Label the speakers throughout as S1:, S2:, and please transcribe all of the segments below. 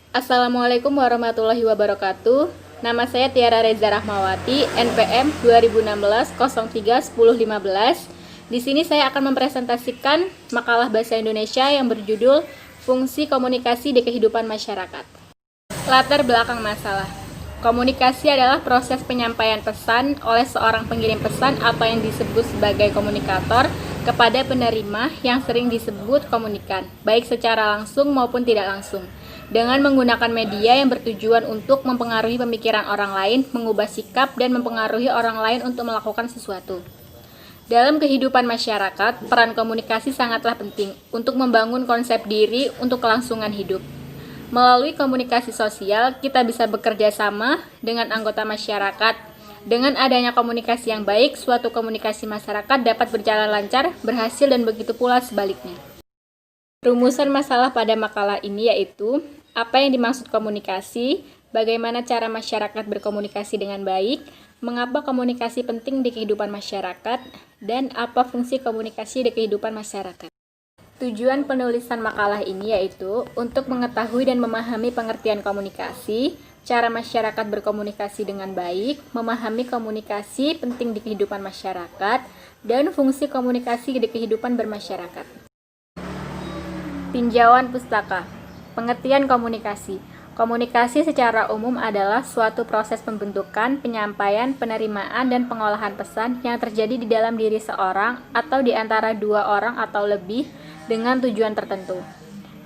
S1: Assalamualaikum warahmatullahi wabarakatuh. Nama saya Tiara Reza Rahmawati, NPM 2016-03-1015. Di sini saya akan mempresentasikan makalah bahasa Indonesia yang berjudul Fungsi Komunikasi di Kehidupan Masyarakat. Latar belakang masalah. Komunikasi adalah proses penyampaian pesan oleh seorang pengirim pesan atau yang disebut sebagai komunikator kepada penerima yang sering disebut komunikan, baik secara langsung maupun tidak langsung, dengan menggunakan media yang bertujuan untuk mempengaruhi pemikiran orang lain, mengubah sikap, dan mempengaruhi orang lain untuk melakukan sesuatu. Dalam kehidupan masyarakat, peran komunikasi sangatlah penting untuk membangun konsep diri untuk kelangsungan hidup. Melalui komunikasi sosial, kita bisa bekerja sama dengan anggota masyarakat. Dengan adanya komunikasi yang baik, suatu komunikasi masyarakat dapat berjalan lancar, berhasil, dan begitu pula sebaliknya. Rumusan masalah pada makalah ini yaitu apa yang dimaksud komunikasi, bagaimana cara masyarakat berkomunikasi dengan baik, mengapa komunikasi penting di kehidupan masyarakat, dan apa fungsi komunikasi di kehidupan masyarakat. Tujuan penulisan makalah ini yaitu untuk mengetahui dan memahami pengertian komunikasi, cara masyarakat berkomunikasi dengan baik, memahami komunikasi penting di kehidupan masyarakat, dan fungsi komunikasi di kehidupan bermasyarakat. Tinjauan pustaka. Pengertian komunikasi. Komunikasi secara umum adalah suatu proses pembentukan, penyampaian, penerimaan, dan pengolahan pesan yang terjadi di dalam diri seorang atau di antara dua orang atau lebih dengan tujuan tertentu.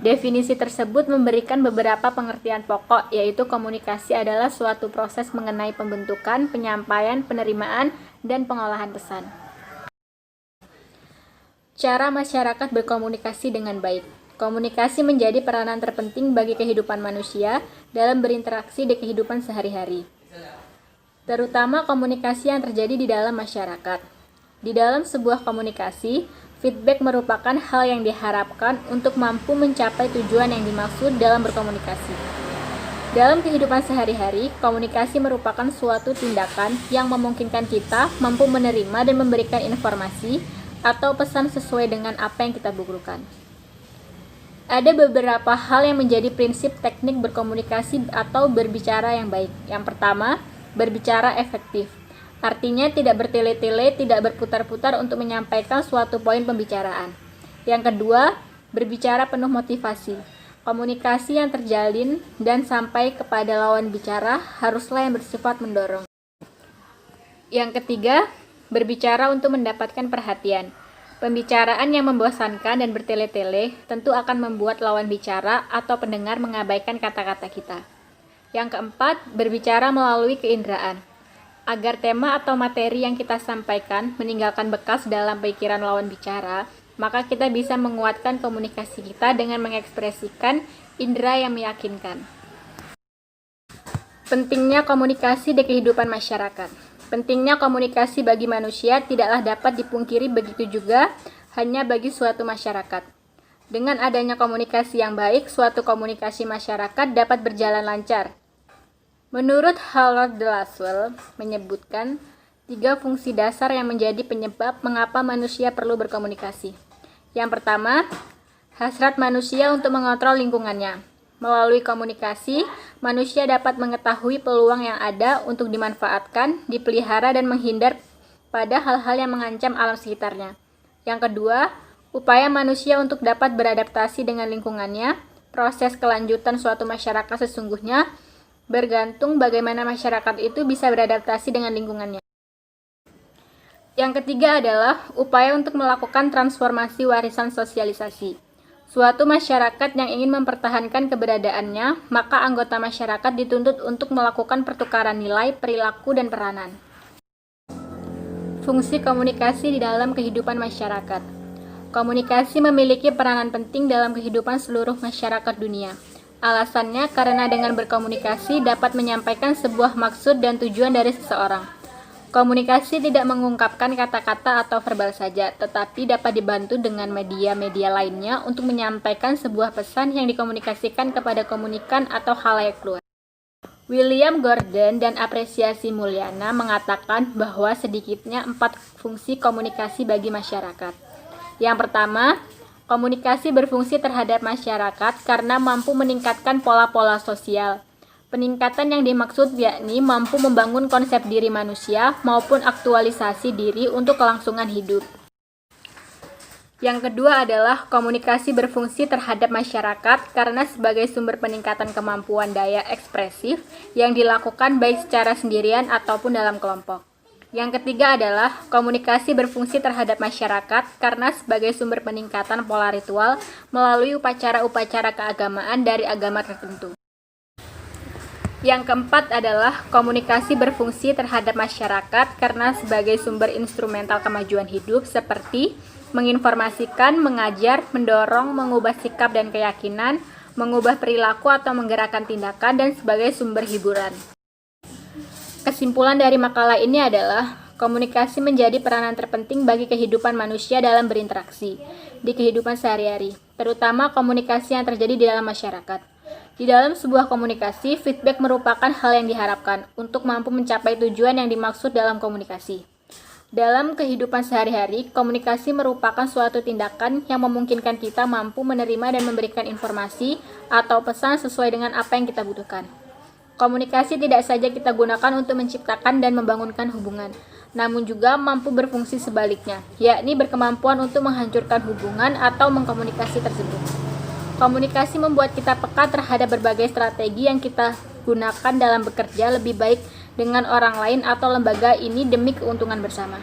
S1: Definisi tersebut memberikan beberapa pengertian pokok, yaitu komunikasi adalah suatu proses mengenai pembentukan, penyampaian, penerimaan, dan pengolahan pesan. Cara masyarakat berkomunikasi dengan baik. Komunikasi menjadi peranan terpenting bagi kehidupan manusia dalam berinteraksi di kehidupan sehari-hari, terutama komunikasi yang terjadi di dalam masyarakat. Di dalam sebuah komunikasi, feedback merupakan hal yang diharapkan untuk mampu mencapai tujuan yang dimaksud dalam berkomunikasi. Dalam kehidupan sehari-hari, komunikasi merupakan suatu tindakan yang memungkinkan kita mampu menerima dan memberikan informasi atau pesan sesuai dengan apa yang kita butuhkan. Ada beberapa hal yang menjadi prinsip teknik berkomunikasi atau berbicara yang baik. Yang pertama, berbicara efektif. Artinya tidak bertele-tele, tidak berputar-putar untuk menyampaikan suatu poin pembicaraan. Yang kedua, berbicara penuh motivasi. Komunikasi yang terjalin dan sampai kepada lawan bicara haruslah yang bersifat mendorong. Yang ketiga, berbicara untuk mendapatkan perhatian. Pembicaraan yang membosankan dan bertele-tele tentu akan membuat lawan bicara atau pendengar mengabaikan kata-kata kita. Yang keempat, berbicara melalui keinderaan. Agar tema atau materi yang kita sampaikan meninggalkan bekas dalam pikiran lawan bicara, maka kita bisa menguatkan komunikasi kita dengan mengekspresikan indera yang meyakinkan. Pentingnya komunikasi di kehidupan masyarakat. Pentingnya komunikasi bagi manusia tidaklah dapat dipungkiri, begitu juga hanya bagi suatu masyarakat. Dengan adanya komunikasi yang baik, suatu komunikasi masyarakat dapat berjalan lancar. Menurut Harold de Lasswell menyebutkan 3 fungsi dasar yang menjadi penyebab mengapa manusia perlu berkomunikasi. Yang pertama, hasrat manusia untuk mengontrol lingkungannya. Melalui komunikasi, manusia dapat mengetahui peluang yang ada untuk dimanfaatkan, dipelihara, dan menghindar pada hal-hal yang mengancam alam sekitarnya. Yang kedua, upaya manusia untuk dapat beradaptasi dengan lingkungannya. Proses kelanjutan suatu masyarakat sesungguhnya bergantung bagaimana masyarakat itu bisa beradaptasi dengan lingkungannya. Yang ketiga adalah upaya untuk melakukan transformasi warisan sosialisasi. Suatu masyarakat yang ingin mempertahankan keberadaannya, maka anggota masyarakat dituntut untuk melakukan pertukaran nilai, perilaku, dan peranan. Fungsi komunikasi di dalam kehidupan masyarakat. Komunikasi memiliki peranan penting dalam kehidupan seluruh masyarakat dunia. Alasannya karena dengan berkomunikasi dapat menyampaikan sebuah maksud dan tujuan dari seseorang. Komunikasi tidak mengungkapkan kata-kata atau verbal saja, tetapi dapat dibantu dengan media-media lainnya untuk menyampaikan sebuah pesan yang dikomunikasikan kepada komunikan atau khalayak luas. William Gordon dan Apresiasi Mulyana mengatakan bahwa sedikitnya 4 fungsi komunikasi bagi masyarakat. Yang pertama, Komunikasi berfungsi terhadap masyarakat karena mampu meningkatkan pola-pola sosial. Peningkatan yang dimaksud yakni mampu membangun konsep diri manusia maupun aktualisasi diri untuk kelangsungan hidup. Yang kedua adalah komunikasi berfungsi terhadap masyarakat karena sebagai sumber peningkatan kemampuan daya ekspresif yang dilakukan baik secara sendirian ataupun dalam kelompok. Yang ketiga adalah komunikasi berfungsi terhadap masyarakat karena sebagai sumber peningkatan pola ritual melalui upacara-upacara keagamaan dari agama tertentu. Yang keempat adalah komunikasi berfungsi terhadap masyarakat karena sebagai sumber instrumental kemajuan hidup seperti menginformasikan, mengajar, mendorong, mengubah sikap dan keyakinan, mengubah perilaku atau menggerakkan tindakan, dan sebagai sumber hiburan. Kesimpulan dari makalah ini adalah komunikasi menjadi peranan terpenting bagi kehidupan manusia dalam berinteraksi di kehidupan sehari-hari, terutama komunikasi yang terjadi di dalam masyarakat. Di dalam sebuah komunikasi, feedback merupakan hal yang diharapkan untuk mampu mencapai tujuan yang dimaksud dalam komunikasi. Dalam kehidupan sehari-hari, komunikasi merupakan suatu tindakan yang memungkinkan kita mampu menerima dan memberikan informasi atau pesan sesuai dengan apa yang kita butuhkan. Komunikasi tidak saja kita gunakan untuk menciptakan dan membangunkan hubungan, namun juga mampu berfungsi sebaliknya, yakni berkemampuan untuk menghancurkan hubungan atau mengkomunikasi tersebut. Komunikasi membuat kita peka terhadap berbagai strategi yang kita gunakan dalam bekerja lebih baik dengan orang lain atau lembaga ini demi keuntungan bersama.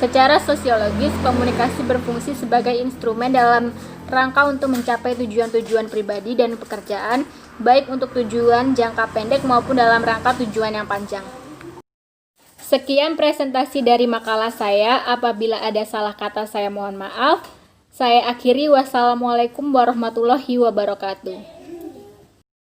S1: Secara sosiologis, komunikasi berfungsi sebagai instrumen dalam rangka untuk mencapai tujuan-tujuan pribadi dan pekerjaan, baik untuk tujuan jangka pendek maupun dalam rangka tujuan yang panjang. Sekian presentasi dari makalah saya. Apabila ada salah kata, saya mohon maaf. Saya akhiri. Wassalamualaikum warahmatullahi wabarakatuh.